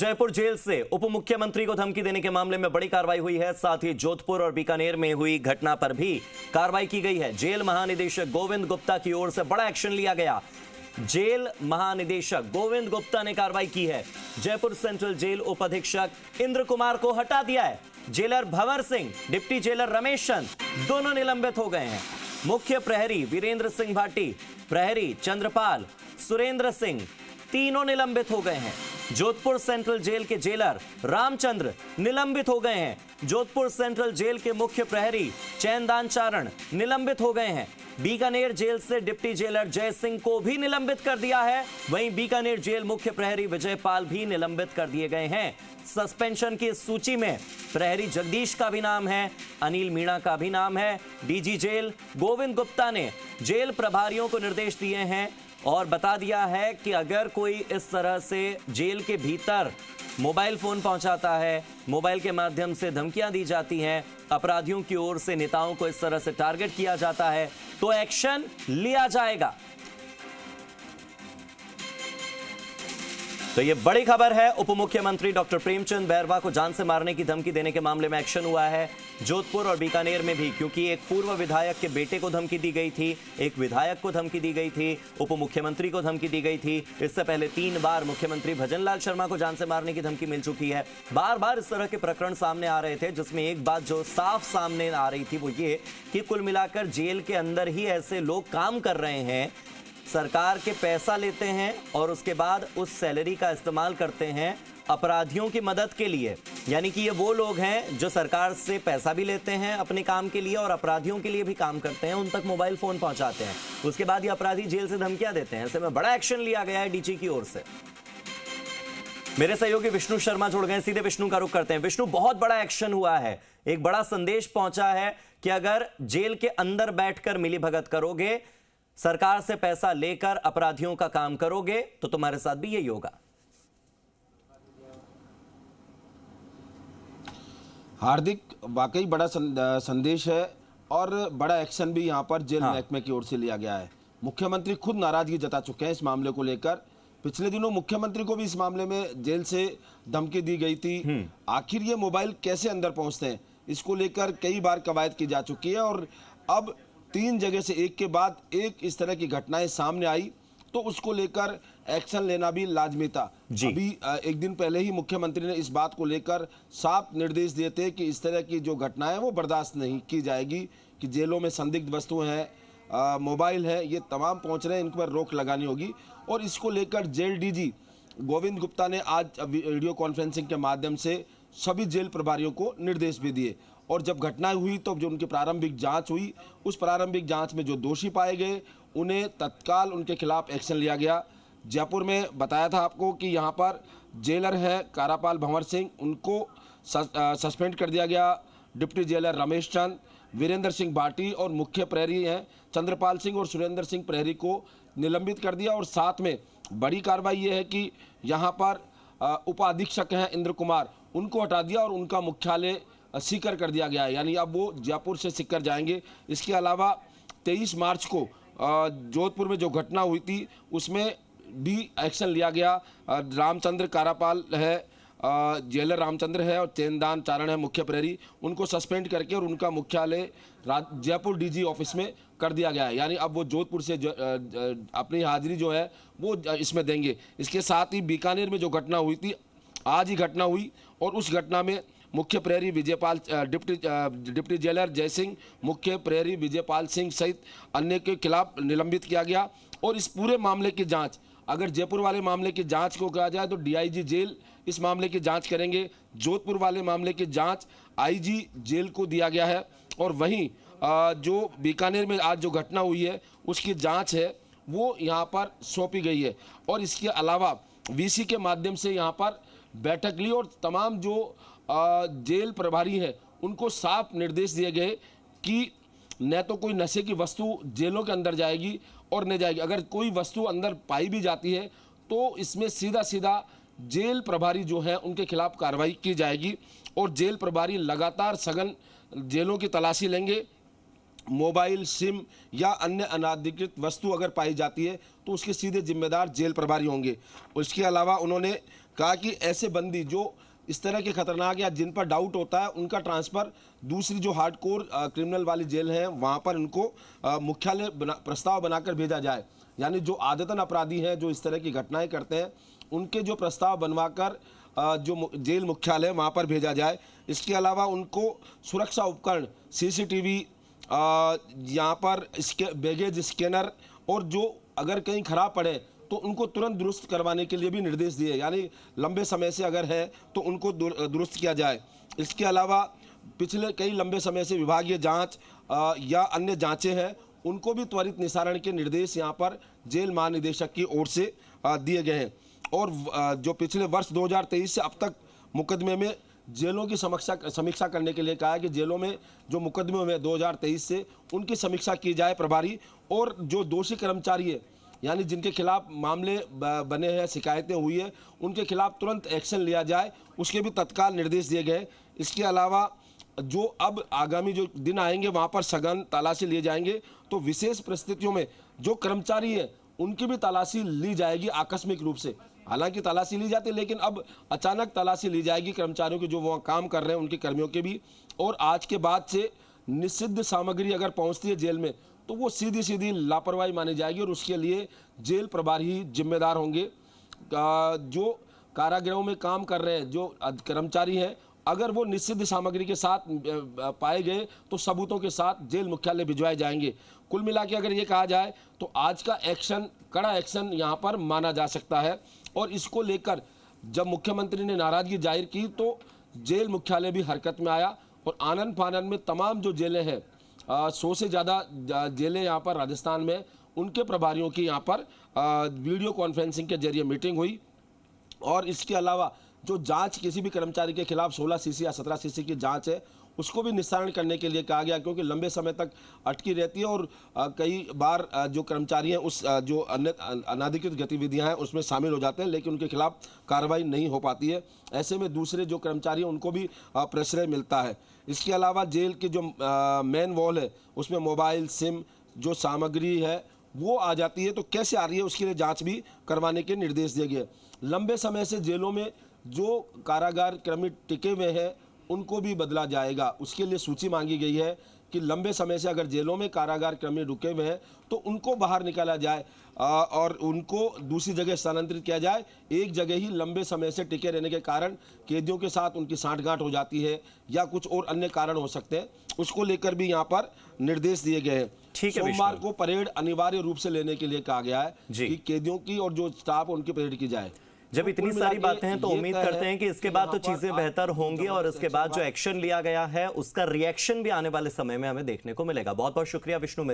Jaipur jail से उप मुख्यमंत्री को धमकी देने के मामले में बड़ी कार्रवाई हुई है। साथ ही जोधपुर और बीकानेर में हुई घटना पर भी कार्रवाई की गई है। जेल महानिदेशक गोविंद गुप्ता की ओर से बड़ा एक्शन लिया गया। जेल महानिदेशक गोविंद गुप्ता ने कार्रवाई की है। जयपुर सेंट्रल जेल उप अधीक्षक इंद्र कुमार को हटा दिया है। Jailer Bhanwar Singh, deputy jailer Ramesh Chand दोनों निलंबित हो गए हैं। मुख्य प्रहरी वीरेंद्र सिंह भाटी, प्रहरी चंद्रपाल, सुरेंद्र सिंह तीनों निलंबित हो गए हैं। जोधपुर सेंट्रल जेल के जेलर रामचंद्र निलंबित हो गए हैं। जोधपुर सेंट्रल जेल के मुख्य प्रहरी चैनदान चारण निलंबित हो गए हैं। बीकानेर जेल से डिप्टी जेलर जय सिंह को भी निलंबित कर दिया है। वहीं बीकानेर जेल मुख्य प्रहरी विजय पाल भी निलंबित कर दिए गए हैं। सस्पेंशन की सूची में प्रहरी जगदीश का भी नाम है, अनिल मीणा का भी नाम है। डीजी जेल गोविंद गुप्ता ने जेल प्रभारियों को निर्देश दिए हैं और बता दिया है कि अगर कोई इस तरह से जेल के भीतर मोबाइल फोन पहुंचाता है, मोबाइल के माध्यम से धमकियां दी जाती हैं, अपराधियों की ओर से नेताओं को इस तरह से टारगेट किया जाता है तो एक्शन लिया जाएगा। तो ये बड़ी खबर है। उप मुख्यमंत्री डॉक्टर प्रेमचंद बैरवा को जान से मारने की धमकी देने के मामले में एक्शन हुआ है जोधपुर और बीकानेर में भी, क्योंकि एक पूर्व विधायक के बेटे को धमकी दी गई थी, एक विधायक को धमकी दी गई थी, उप मुख्यमंत्री को धमकी दी गई थी। इससे पहले 3 बार मुख्यमंत्री भजनलाल शर्मा को जान से मारने की धमकी मिल चुकी है। बार बार इस तरह के प्रकरण सामने आ रहे थे, जिसमें एक बात जो साफ सामने आ रही थी वो ये कि कुल मिलाकर जेल के अंदर ही ऐसे लोग काम कर रहे हैं, सरकार के पैसा लेते हैं और उसके बाद उस सैलरी का इस्तेमाल करते हैं अपराधियों की मदद के लिए। यानी कि ये वो लोग हैं जो सरकार से पैसा भी लेते हैं अपने काम के लिए और अपराधियों के लिए भी काम करते हैं, उन तक मोबाइल फोन पहुंचाते हैं। उसके बाद ये अपराधी जेल से धमकियां देते हैं। ऐसे में बड़ा एक्शन लिया गया है डीजी की ओर से। मेरे सहयोगी विष्णु शर्मा जुड़ गए, सीधे विष्णु का रुख करते हैं। विष्णु, बहुत बड़ा एक्शन हुआ है, एक बड़ा संदेश पहुंचा है कि अगर जेल के अंदर बैठकर मिलीभगत करोगे, सरकार से पैसा लेकर अपराधियों का काम करोगे तो तुम्हारे साथ भी यही होगा। हार्दिक, वाकई बड़ा संदेश है और बड़ा एक्शन भी यहां पर जेल महकमे की ओर से लिया गया है। मुख्यमंत्री खुद नाराजगी जता चुके हैं इस मामले को लेकर। पिछले दिनों मुख्यमंत्री को भी इस मामले में जेल से धमकी दी गई थी। आखिर ये मोबाइल कैसे अंदर पहुंचते हैं, इसको लेकर कई बार कवायद की जा चुकी है और अब 3 जगह से एक के बाद एक इस तरह की घटनाएं सामने आई तो उसको लेकर एक्शन लेना भी लाजमी था। अभी एक दिन पहले ही मुख्यमंत्री ने इस बात को लेकर साफ निर्देश दिए थे कि इस तरह की जो घटनाएं वो बर्दाश्त नहीं की जाएगी, कि जेलों में संदिग्ध वस्तुएं हैं, मोबाइल है, ये तमाम पहुंच रहे हैं, इन पर रोक लगानी होगी। और इसको लेकर जेल डीजी गोविंद गुप्ता ने आज वीडियो कॉन्फ्रेंसिंग के माध्यम से सभी जेल प्रभारियों को निर्देश भी दिए। और जब घटना हुई तो जो उनकी प्रारंभिक जांच हुई, उस प्रारंभिक जांच में जो दोषी पाए गए उन्हें तत्काल उनके खिलाफ एक्शन लिया गया। जयपुर में बताया था आपको कि यहाँ पर जेलर हैं कारापाल भंवर सिंह, उनको सस्पेंड कर दिया गया। डिप्टी जेलर रमेश चंद, वीरेंद्र सिंह भाटी और मुख्य प्रहरी हैं चंद्रपाल सिंह और सुरेंद्र सिंह प्रहरी को निलंबित कर दिया। और साथ में बड़ी कार्रवाई ये है कि यहाँ पर उपाधीक्षक हैं इंद्र कुमार, उनको हटा दिया और उनका मुख्यालय सीकर कर दिया गया है, यानी अब वो जयपुर से सीकर जाएंगे। इसके अलावा 23 मार्च को जोधपुर में जो घटना हुई थी उसमें भी एक्शन लिया गया। रामचंद्र कारापाल है, जेलर रामचंद्र है और चैनदान चारण है मुख्य प्रहरी, उनको सस्पेंड करके और उनका मुख्यालय जयपुर डीजी ऑफिस में कर दिया गया है। यानी अब वो जोधपुर से अपनी हाजिरी जो है वो इसमें देंगे। इसके साथ ही बीकानेर में जो घटना हुई थी, आज ही घटना हुई और उस घटना में मुख्य प्रहरी विजयपाल, डिप्टी जेलर जय सिंह, मुख्य प्रहरी विजयपाल सिंह सहित अन्य के खिलाफ निलंबित किया गया। और इस पूरे मामले की जांच, अगर जयपुर वाले मामले की जांच को कहा जाए तो डीआईजी जेल इस मामले की जांच करेंगे। जोधपुर वाले मामले की जांच आईजी जेल को दिया गया है। और वहीं जो बीकानेर में आज जो घटना हुई है उसकी जाँच है वो यहाँ पर सौंपी गई है। और इसके अलावा वीसी के माध्यम से यहाँ पर बैठक ली और तमाम जो जेल प्रभारी हैं उनको साफ निर्देश दिए गए कि न तो कोई नशे की वस्तु जेलों के अंदर जाएगी और न जाएगी। अगर कोई वस्तु अंदर पाई भी जाती है तो इसमें सीधा सीधा जेल प्रभारी जो है उनके खिलाफ कार्रवाई की जाएगी। और जेल प्रभारी लगातार सघन जेलों की तलाशी लेंगे। मोबाइल, सिम या अन्य अनाधिकृत वस्तु अगर पाई जाती है तो उसके सीधे जिम्मेदार जेल प्रभारी होंगे। उसके अलावा उन्होंने कहा कि ऐसे बंदी जो इस तरह के खतरनाक या जिन पर डाउट होता है उनका ट्रांसफर दूसरी जो हार्डकोर क्रिमिनल वाली जेल है वहां पर उनको मुख्यालय प्रस्ताव बनाकर भेजा जाए। यानी जो आदतन अपराधी हैं जो इस तरह की घटनाएं करते हैं उनके जो प्रस्ताव बनवाकर जो जेल मुख्यालय वहां पर भेजा जाए। इसके अलावा उनको सुरक्षा उपकरण सीसीटीवी, यहाँ पर बैगेज स्कैनर और जो अगर कहीं खराब पड़े तो उनको तुरंत दुरुस्त करवाने के लिए भी निर्देश दिए। यानी लंबे समय से अगर है तो उनको दुरुस्त किया जाए। इसके अलावा पिछले कई लंबे समय से विभागीय जांच या अन्य जांचें हैं उनको भी त्वरित निस्तारण के निर्देश यहाँ पर जेल महानिदेशक की ओर से दिए गए हैं। और जो पिछले वर्ष 2023 से अब तक मुकदमे में जेलों की समीक्षा करने के लिए कहा है कि जेलों में जो मुकदमे हुए 2023 से उनकी समीक्षा की जाए प्रभारी, और जो दोषी कर्मचारी है यानी जिनके खिलाफ मामले बने हैं, शिकायतें हुई है, उनके खिलाफ तुरंत एक्शन लिया जाए, उसके भी तत्काल निर्देश दिए गए। इसके अलावा जो अब आगामी जो दिन आएंगे वहाँ पर सघन तलाशी लिए जाएंगे, तो विशेष परिस्थितियों में जो कर्मचारी है उनकी भी तलाशी ली जाएगी आकस्मिक रूप से। हालांकि तलाशी ली जाती है लेकिन अब अचानक तलाशी ली जाएगी कर्मचारियों की जो वहाँ काम कर रहे हैं उनके कर्मियों के भी। और आज के बाद से निषिद्ध सामग्री अगर पहुँचती है जेल में तो वो सीधी सीधी लापरवाही मानी जाएगी और उसके लिए जेल प्रभारी ही जिम्मेदार होंगे। जो कारागृहों में काम कर रहे हैं जो कर्मचारी हैं अगर वो निषिद्ध सामग्री के साथ पाए गए तो सबूतों के साथ जेल मुख्यालय भिजवाए जाएंगे। कुल मिला के अगर ये कहा जाए तो आज का एक्शन कड़ा एक्शन यहाँ पर माना जा सकता है। और इसको लेकर जब मुख्यमंत्री ने नाराजगी जाहिर की तो जेल मुख्यालय भी हरकत में आया और आनन फानन में तमाम जो जेलें हैं 100 से ज़्यादा जेलें यहाँ पर राजस्थान में, उनके प्रभारियों की यहाँ पर वीडियो कॉन्फ्रेंसिंग के जरिए मीटिंग हुई। और इसके अलावा जो जांच किसी भी कर्मचारी के खिलाफ 16 सीसी या 17 सीसी की जांच है उसको भी निस्तारण करने के लिए कहा गया, क्योंकि लंबे समय तक अटकी रहती है और कई बार जो कर्मचारी हैं उस जो अनाधिकृत गतिविधियां हैं उसमें शामिल हो जाते हैं लेकिन उनके खिलाफ कार्रवाई नहीं हो पाती है। ऐसे में दूसरे जो कर्मचारी हैं उनको भी प्रश्रय मिलता है। इसके अलावा जेल की जो मेन वॉल है उसमें मोबाइल सिम जो सामग्री है वो आ जाती है, तो कैसे आ रही है उसके लिए जाँच भी करवाने के निर्देश दिए गए। लंबे समय से जेलों में जो कारागार कर्मी टिके हुए हैं उनको भी बदला जाएगा। उसके लिए सूची मांगी गई है कि लंबे समय से अगर जेलों में कारागार कर्मी रुके हुए हैं तो उनको बाहर निकाला जाए और उनको दूसरी जगह स्थानांतरित किया जाए। एक जगह ही लंबे समय से टिके रहने के कारण कैदियों के साथ उनकी सांठगांठ हो जाती है या कुछ और अन्य कारण हो सकते हैं, उसको लेकर भी यहाँ पर निर्देश दिए गए हैं। सोमवार को परेड अनिवार्य रूप से लेने के लिए कहा गया है कि कैदियों की और जो स्टाफ उनकी परेड की जाए। जब इतनी सारी बातें हैं तो उम्मीद करते हैं कि इसके बाद तो चीजें बेहतर होंगी और इसके बाद जो एक्शन लिया गया है उसका रिएक्शन भी आने वाले समय में हमें देखने को मिलेगा। बहुत बहुत शुक्रिया विष्णु।